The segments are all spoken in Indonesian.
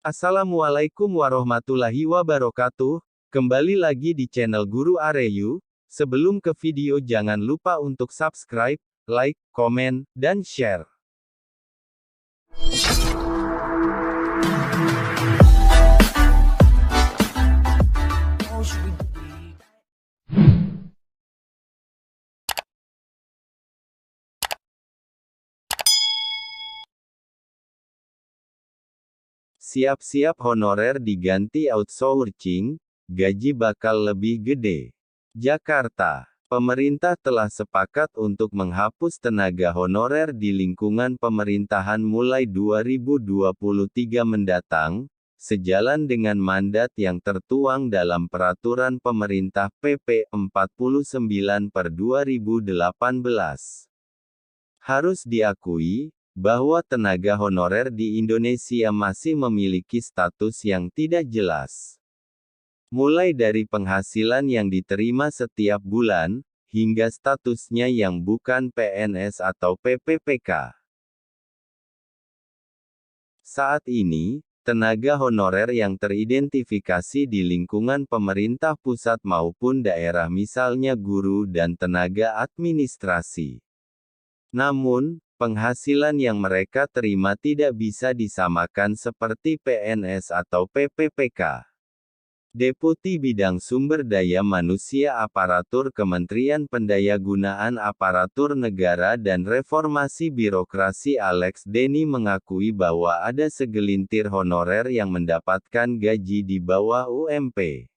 Assalamualaikum warahmatullahi wabarakatuh. Kembali lagi di channel Guru Areyu. Sebelum ke video jangan lupa untuk subscribe, like, komen, dan share. Siap-siap honorer diganti outsourcing, gaji bakal lebih gede. Jakarta. Pemerintah telah sepakat untuk menghapus tenaga honorer di lingkungan pemerintahan mulai 2023 mendatang, sejalan dengan mandat yang tertuang dalam Peraturan Pemerintah PP 49/2018. Harus diakui, bahwa tenaga honorer di Indonesia masih memiliki status yang tidak jelas. Mulai dari penghasilan yang diterima setiap bulan, hingga statusnya yang bukan PNS atau PPPK. Saat ini, tenaga honorer yang teridentifikasi di lingkungan pemerintah pusat maupun daerah misalnya guru dan tenaga administrasi. Namun, penghasilan yang mereka terima tidak bisa disamakan seperti PNS atau PPPK. Deputi Bidang Sumber Daya Manusia Aparatur Kementerian Pendayagunaan Aparatur Negara dan Reformasi Birokrasi Alex Denny mengakui bahwa ada segelintir honorer yang mendapatkan gaji di bawah UMP.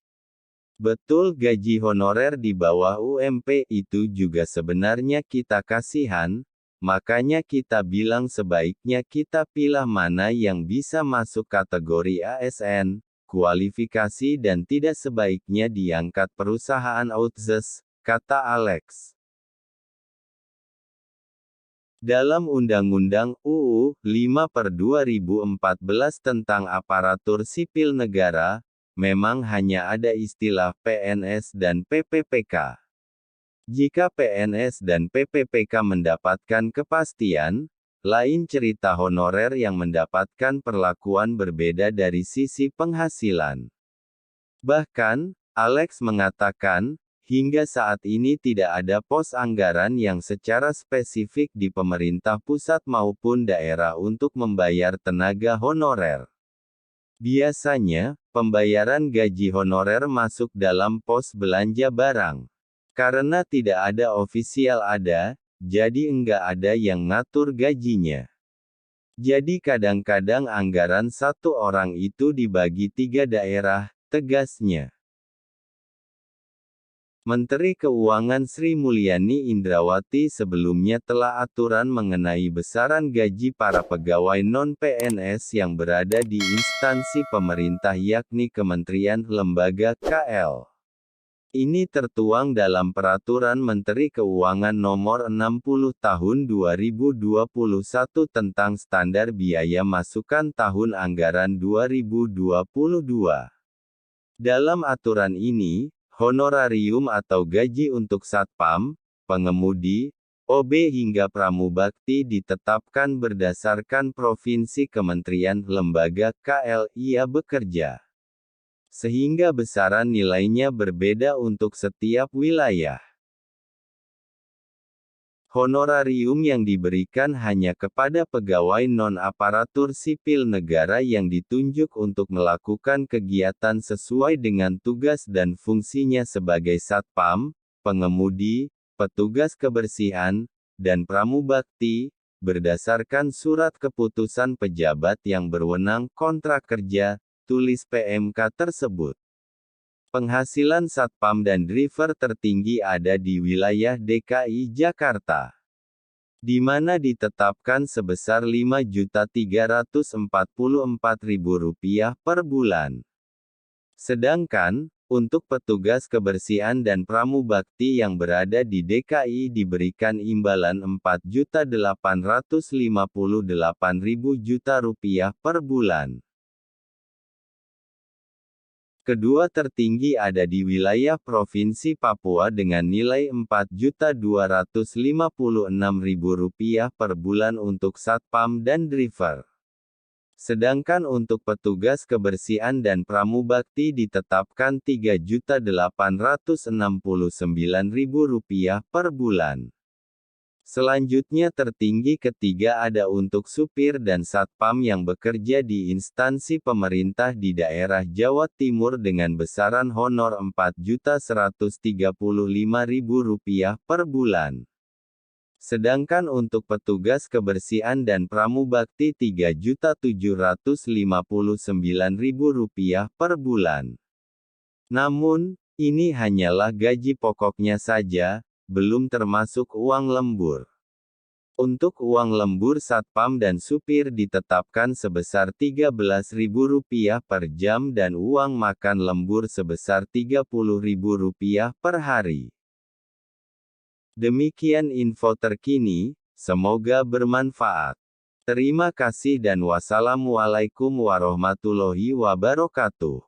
Betul, gaji honorer di bawah UMP itu juga sebenarnya kita kasihan. Makanya kita bilang sebaiknya kita pilih mana yang bisa masuk kategori ASN, kualifikasi dan tidak sebaiknya diangkat perusahaan outsource, kata Alex. Dalam Undang-Undang UU 5/2014 tentang aparatur sipil negara, memang hanya ada istilah PNS dan PPPK. Jika PNS dan PPPK mendapatkan kepastian, lain cerita honorer yang mendapatkan perlakuan berbeda dari sisi penghasilan. Bahkan, Alex mengatakan, hingga saat ini tidak ada pos anggaran yang secara spesifik di pemerintah pusat maupun daerah untuk membayar tenaga honorer. Biasanya, pembayaran gaji honorer masuk dalam pos belanja barang. Karena tidak ada ofisial ada, jadi enggak ada yang ngatur gajinya. Jadi kadang-kadang anggaran satu orang itu dibagi 3 daerah, tegasnya. Menteri Keuangan Sri Mulyani Indrawati sebelumnya telah aturan mengenai besaran gaji para pegawai non-PNS yang berada di instansi pemerintah yakni kementerian, lembaga, KL. Ini tertuang dalam Peraturan Menteri Keuangan Nomor 60 Tahun 2021 tentang Standar Biaya Masukan Tahun Anggaran 2022. Dalam aturan ini, honorarium atau gaji untuk satpam, pengemudi, OB hingga pramubakti ditetapkan berdasarkan provinsi kementerian, lembaga, KL ia bekerja. Sehingga besaran nilainya berbeda untuk setiap wilayah. Honorarium yang diberikan hanya kepada pegawai non-aparatur sipil negara yang ditunjuk untuk melakukan kegiatan sesuai dengan tugas dan fungsinya sebagai satpam, pengemudi, petugas kebersihan, dan pramubakti, berdasarkan surat keputusan pejabat yang berwenang kontrak kerja, tulis PMK tersebut. Penghasilan satpam dan driver tertinggi ada di wilayah DKI Jakarta, di mana ditetapkan sebesar Rp5.344.000 per bulan. Sedangkan, untuk petugas kebersihan dan pramubakti yang berada di DKI diberikan imbalan Rp4.858.000 per bulan. Kedua tertinggi ada di wilayah Provinsi Papua dengan nilai Rp4.256.000 per bulan untuk satpam dan driver. Sedangkan untuk petugas kebersihan dan pramubakti ditetapkan Rp3.869.000 per bulan. Selanjutnya tertinggi ketiga ada untuk supir dan satpam yang bekerja di instansi pemerintah di daerah Jawa Timur dengan besaran honor Rp4.135.000 per bulan. Sedangkan untuk petugas kebersihan dan pramubakti Rp3.759.000 per bulan. Namun, ini hanyalah gaji pokoknya saja, belum termasuk uang lembur. Untuk uang lembur satpam dan supir ditetapkan sebesar Rp13.000 per jam dan uang makan lembur sebesar Rp30.000 per hari. Demikian info terkini, semoga bermanfaat. Terima kasih dan wassalamualaikum warahmatullahi wabarakatuh.